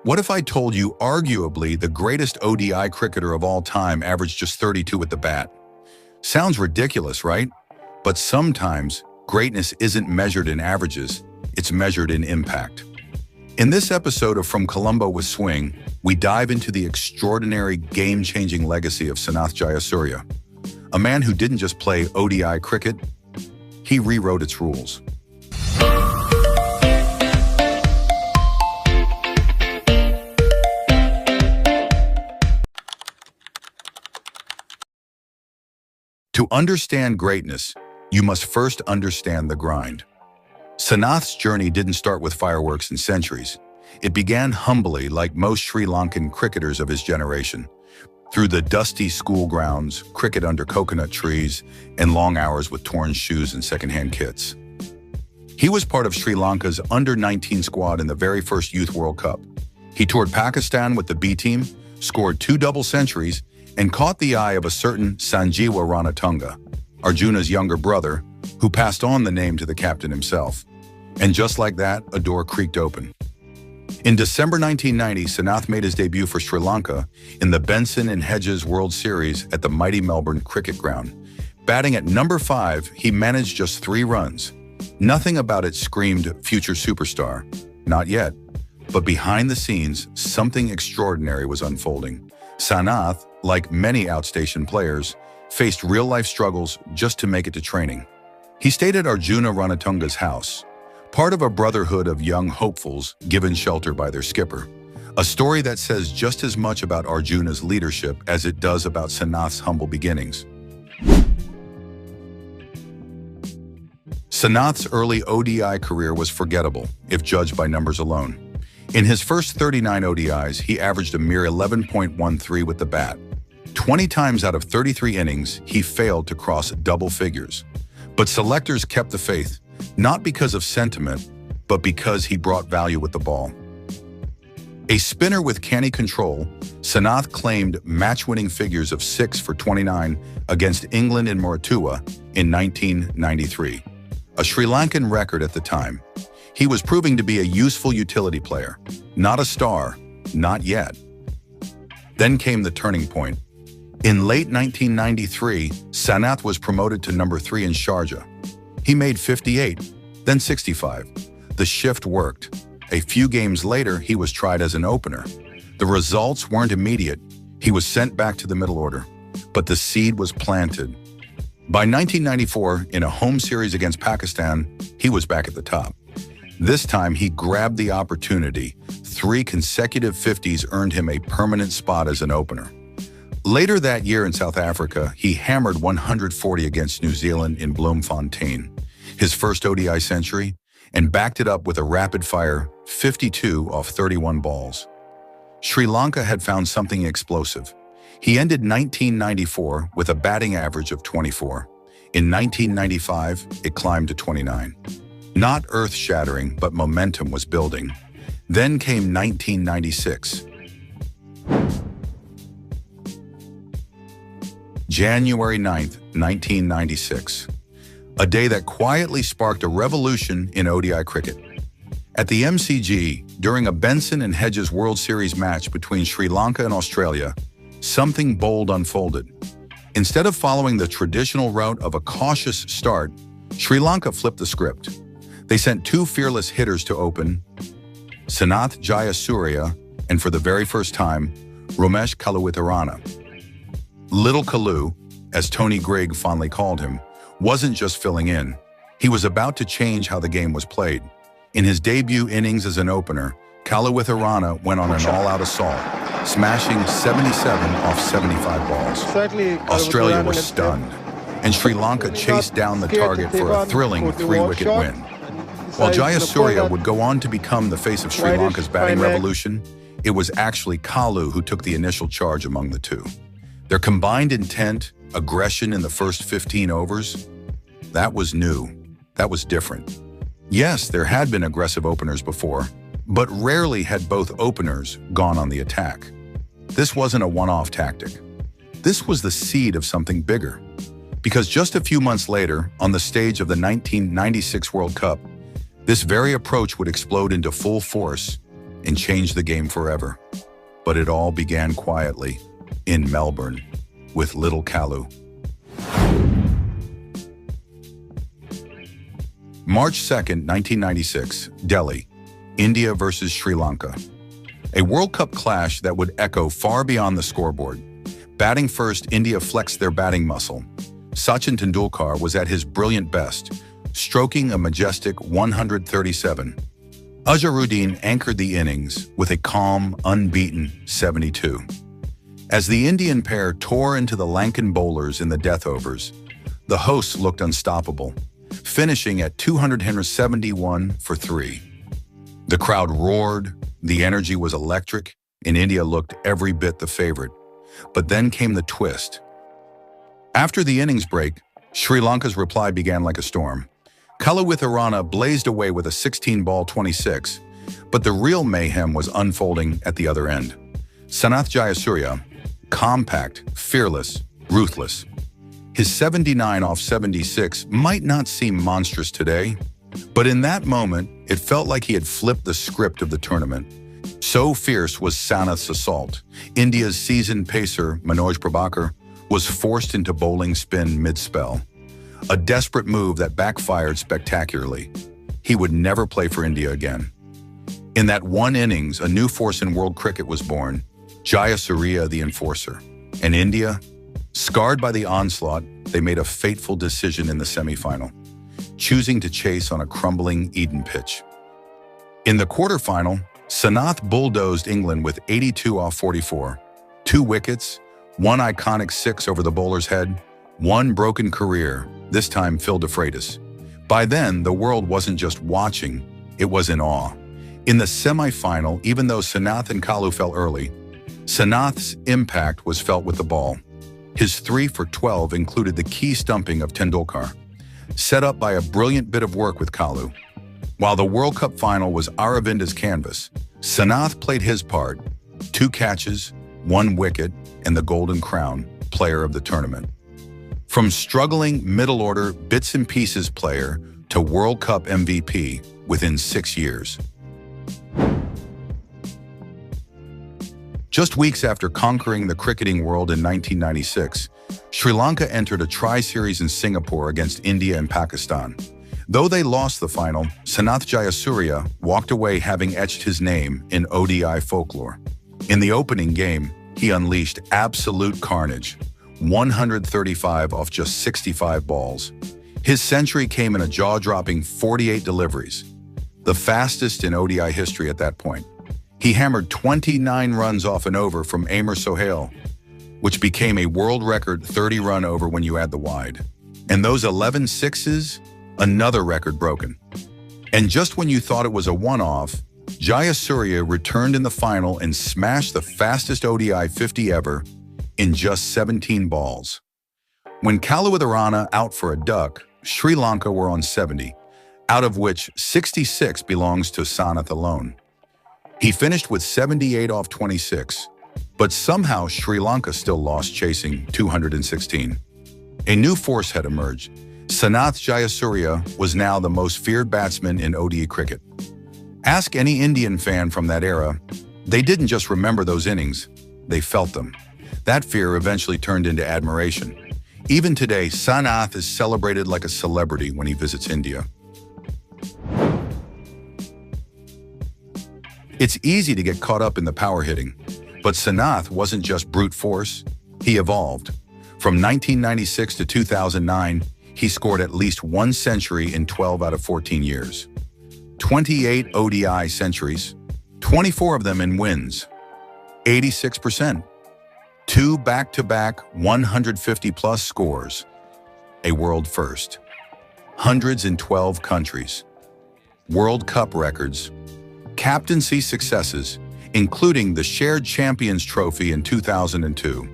What if I told you arguably the greatest ODI cricketer of all time averaged just 32 at the bat? Sounds ridiculous, right? But sometimes greatness isn't measured in averages, it's measured in impact. In this episode of From Colombo with Swing, we dive into the extraordinary game-changing legacy of Sanath Jayasuriya, a man who didn't just play ODI cricket, he rewrote its rules. To understand greatness, you must first understand the grind. Sanath's journey didn't start with fireworks and centuries. It began humbly, like most Sri Lankan cricketers of his generation, through the dusty school grounds, cricket under coconut trees, and long hours with torn shoes and second-hand kits. He was part of Sri Lanka's under-19 squad in the very first Youth World Cup. He toured Pakistan with the B team, scored 2 double centuries, and caught the eye of a certain Sanjeewa Ranatunga, Arjuna's younger brother, who passed on the name to the captain himself. And just like that, a door creaked open. In December 1990, Sanath made his debut for Sri Lanka in the Benson and Hedges World Series at the mighty Melbourne Cricket Ground. Batting at number 5, he managed just 3 runs. Nothing about it screamed future superstar. Not yet. But behind the scenes, something extraordinary was unfolding. Sanath, like many outstation players, faced real-life struggles just to make it to training. He stayed at Arjuna Ranatunga's house, part of a brotherhood of young hopefuls given shelter by their skipper. A story that says just as much about Arjuna's leadership as it does about Sanath's humble beginnings. Sanath's early ODI career was forgettable, if judged by numbers alone. In his first 39 ODIs, he averaged a mere 11.13 with the bat. 20 times out of 33 innings, he failed to cross double figures. But selectors kept the faith, not because of sentiment, but because he brought value with the ball. A spinner with canny control, Sanath claimed match-winning figures of 6 for 29 against England in Moratuwa in 1993, a Sri Lankan record at the time. He was proving to be a useful utility player, not a star, not yet. Then came the turning point. In late 1993, Sanath was promoted to number 3 in Sharjah. He made 58, then 65. The shift worked. A few games later, he was tried as an opener. The results weren't immediate. He was sent back to the middle order, but the seed was planted. By 1994, in a home series against Pakistan, he was back at the top. This time, he grabbed the opportunity. 3 consecutive 50s earned him a permanent spot as an opener. Later that year in South Africa, he hammered 140 against New Zealand in Bloemfontein, his first ODI century, and backed it up with a rapid-fire 52 off 31 balls. Sri Lanka had found something explosive. He ended 1994 with a batting average of 24. In 1995, it climbed to 29. Not earth-shattering, but momentum was building. Then came 1996. January 9th, 1996. A day that quietly sparked a revolution in ODI cricket. At the MCG, during a Benson and Hedges World Series match between Sri Lanka and Australia, something bold unfolded. Instead of following the traditional route of a cautious start, Sri Lanka flipped the script. They sent 2 fearless hitters to open, Sanath Jayasuriya, and for the very first time, Romesh Kaluwitharana. Little Kalu, as Tony Grigg fondly called him, wasn't just filling in. He was about to change how the game was played. In his debut innings as an opener, Kaluwitharana went on an all-out assault, smashing 77 off 75 balls. Australia was stunned, and Sri Lanka chased down the target for a thrilling 3-wicket win. While Jayasuriya would go on to become the face of Sri Lanka's batting revolution, it was actually Kalu who took the initial charge among the two. Their combined intent, aggression in the first 15 overs, that was new. That was different. Yes, there had been aggressive openers before, but rarely had both openers gone on the attack. This wasn't a one-off tactic. This was the seed of something bigger. Because just a few months later, on the stage of the 1996 World Cup, this very approach would explode into full force and changed the game forever. But it all began quietly, in Melbourne, with little Kalu. March 2nd, 1996, Delhi, India versus Sri Lanka. A World Cup clash that would echo far beyond the scoreboard. Batting first, India flexed their batting muscle. Sachin Tendulkar was at his brilliant best, stroking a majestic 137. Azharuddin anchored the innings with a calm, unbeaten 72. As the Indian pair tore into the Lankan bowlers in the death overs, the hosts looked unstoppable, finishing at 271 for 3. The crowd roared, the energy was electric, and India looked every bit the favorite. But then came the twist. After the innings break, Sri Lanka's reply began like a storm. Kaluwitharana blazed away with a 16-ball 26, but the real mayhem was unfolding at the other end. Sanath Jayasuriya, compact, fearless, ruthless. His 79 off 76 might not seem monstrous today, but in that moment, it felt like he had flipped the script of the tournament. So fierce was Sanath's assault, India's seasoned pacer, Manoj Prabhakar, was forced into bowling spin mid-spell. A desperate move that backfired spectacularly. He would never play for India again. In that one innings, a new force in world cricket was born, Jayasuriya the enforcer. And India, scarred by the onslaught, they made a fateful decision in the semi-final, choosing to chase on a crumbling Eden pitch. In the quarterfinal, Sanath bulldozed England with 82 off 44, 2 wickets, 1 iconic 6 over the bowler's head, 1 broken career, this time Phil DeFreitas. By then, the world wasn't just watching, it was in awe. In the semi-final, even though Sanath and Kalu fell early, Sanath's impact was felt with the ball. His 3 for 12 included the key stumping of Tendulkar, set up by a brilliant bit of work with Kalu. While the World Cup final was Aravinda's canvas, Sanath played his part, 2 catches, 1 wicket, and the Golden Crown, player of the tournament. From struggling middle-order bits-and-pieces player to World Cup MVP within 6 years. Just weeks after conquering the cricketing world in 1996, Sri Lanka entered a tri-series in Singapore against India and Pakistan. Though they lost the final, Sanath Jayasuriya walked away having etched his name in ODI folklore. In the opening game, he unleashed absolute carnage, 135 off just 65 balls. His century came in a jaw-dropping 48 deliveries, the fastest in ODI history at that point. He hammered 29 runs off an over from Amar Sohail, which became a world record 30-run over when you add the wide. And those 11 sixes, another record broken. And just when you thought it was a one-off, Jayasuriya returned in the final and smashed the fastest ODI 50 ever in just 17 balls. When Kaluwitharana out for a duck, Sri Lanka were on 70, out of which 66 belongs to Sanath alone. He finished with 78 off 26, but somehow Sri Lanka still lost chasing 216. A new force had emerged. Sanath Jayasuriya was now the most feared batsman in ODI cricket. Ask any Indian fan from that era, they didn't just remember those innings, they felt them. That fear eventually turned into admiration. Even today, Sanath is celebrated like a celebrity when he visits India. It's easy to get caught up in the power hitting, but Sanath wasn't just brute force, he evolved. From 1996 to 2009, he scored at least 1 century in 12 out of 14 years. 28 ODI centuries, 24 of them in wins, 86%. 2 back-to-back 150-plus scores, a world first. Hundreds in 12 countries. World Cup records. Captaincy successes, including the Shared Champions Trophy in 2002.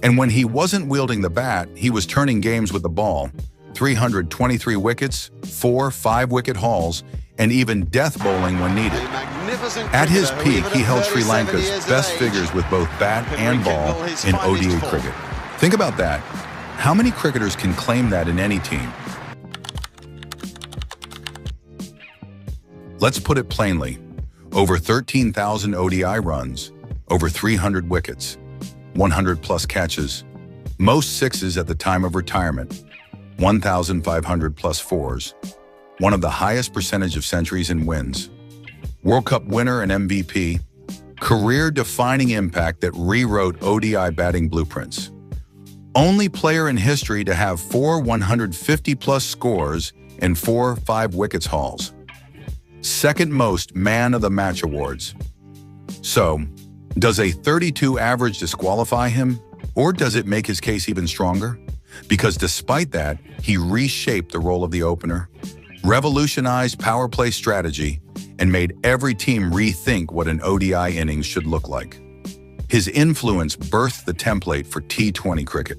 And when he wasn't wielding the bat, he was turning games with the ball. 323 wickets, 4 5-wicket hauls, and even death bowling when needed. At his peak, he held Sri Lanka's best figures with both bat and ball in ODI cricket. Think about that. How many cricketers can claim that in any team? Let's put it plainly. Over 13,000 ODI runs, over 300 wickets, 100-plus catches, most sixes at the time of retirement, 1,500-plus fours, one of the highest percentage of centuries and wins, World Cup winner and MVP, career-defining impact that rewrote ODI batting blueprints. Only player in history to have 4 150-plus scores and 4 5 wickets hauls. Second most man of the match awards. So, does a 32 average disqualify him, or does it make his case even stronger? Because despite that, he reshaped the role of the opener, revolutionized power play strategy, and made every team rethink what an ODI innings should look like. His influence birthed the template for T20 cricket.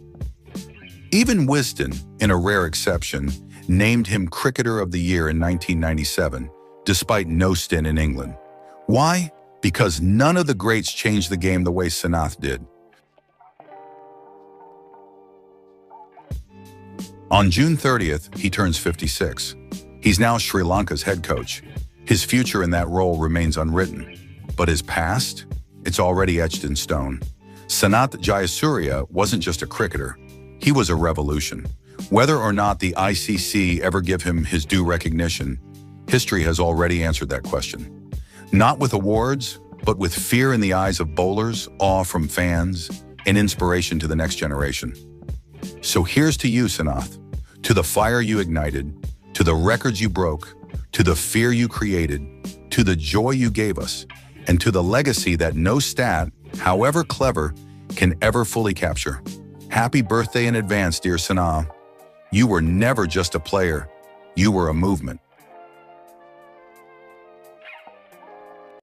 Even Wisden, in a rare exception, named him Cricketer of the Year in 1997, despite no stint in England. Why? Because none of the greats changed the game the way Sanath did. On June 30th, he turns 56. He's now Sri Lanka's head coach. His future in that role remains unwritten. But his past? It's already etched in stone. Sanath Jayasuriya wasn't just a cricketer. He was a revolution. Whether or not the ICC ever give him his due recognition, history has already answered that question. Not with awards, but with fear in the eyes of bowlers, awe from fans, and inspiration to the next generation. So here's to you, Sanath. To the fire you ignited, to the records you broke, to the fear you created, to the joy you gave us, and to the legacy that no stat, however clever, can ever fully capture. Happy birthday in advance, dear Sanath. You were never just a player, you were a movement.